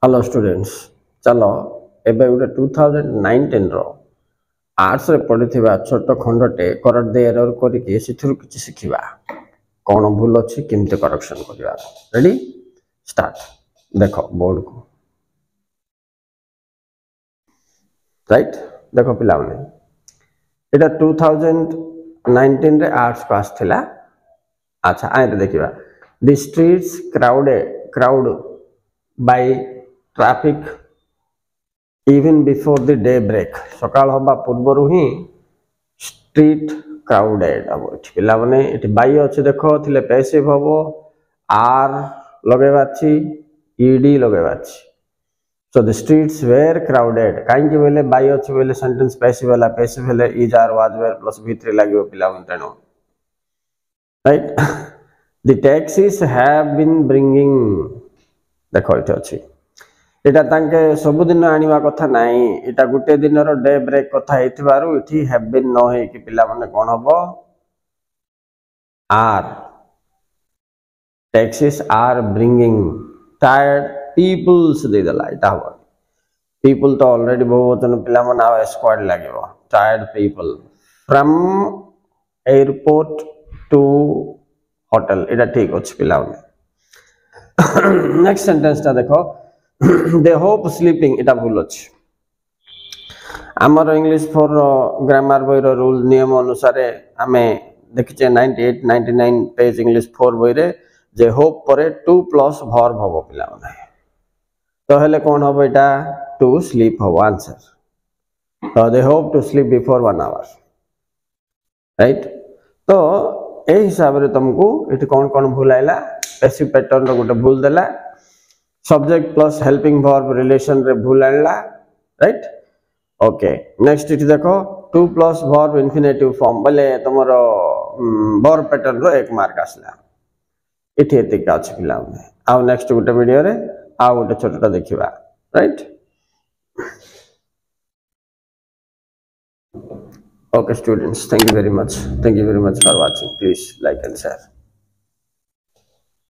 hello students चलो एबे गोटे 2019 रो आर्ट्स रे पढ़िथिबा छोट खंडटे करेक्ट द एरर करके सिथुरु किछि सिखिबा कोन भूल अछि केमते करेक्शन करिबा रेडी स्टार्ट देखो बोर्ड को राइट देखो पिला माने एटा 2019 रे आर्ट्स को आस्थिला अच्छा आइते देखिबा the streets crowd by traffic even before the day break सकाळ होबा पूर्वरु ही स्ट्रीट क्राउडेड अब पिला माने एटी बाई अछि देखो थिले पैसिव होबो आर लगेबाछि ईडी लगेबाछि so the streets were crowded काई के बेले बाई अछि बेले सेंटेंस पैसिव हेले is are was were plus v3 लागियो पिला माने तेनो right the taxis have been bringing देखो इते अछि एटा तांके सब दिन आनिवा कथा नाही एटा गुटे दिन रो डे ब्रेक कथा हेतिबारु इठी हैव बीन न हे कि पिला माने कोन हबो are taxes are bringing tired peoples दे दला एटा हबो पीपल तो ऑलरेडी बहुवचन पिला माने आ स्क्वाड लागेबो tired people from airport to hotel एटा ठीक अछि पिला माने नेक्स्ट सेंटेंस ता देखो they hope sleeping इटा भूल अछि हमर इंग्लिश फॉर ग्रामर बोय रो रूल नियम अनुसार हमें देखिचे 98 99 पेज इंग्लिश 4 बोय रे जे होप परे टू प्लस वर्ब हबो पिला माने तो हेले कोन हबो एटा टू स्लीप हबो आंसर तो they hope to sleep before 1 hour right तो ए हिसाब रे तुमको एठी कोन कोन भूल आइला पैसिव पैटर्न रो गोटे भूल देला subject plus helping verb relation रे भूल आनला राइट ओके नेक्स्ट इट देखो two plus verb infinitive form बोले तमरो वर्ब पैटर्न रो एक मार्क आसला इथे एतिक अछि पिला में आ नेक्स्ट गोटे वीडियो रे आ गोटे छोटटा देखिबा right okay students thank you very much for watching please like and share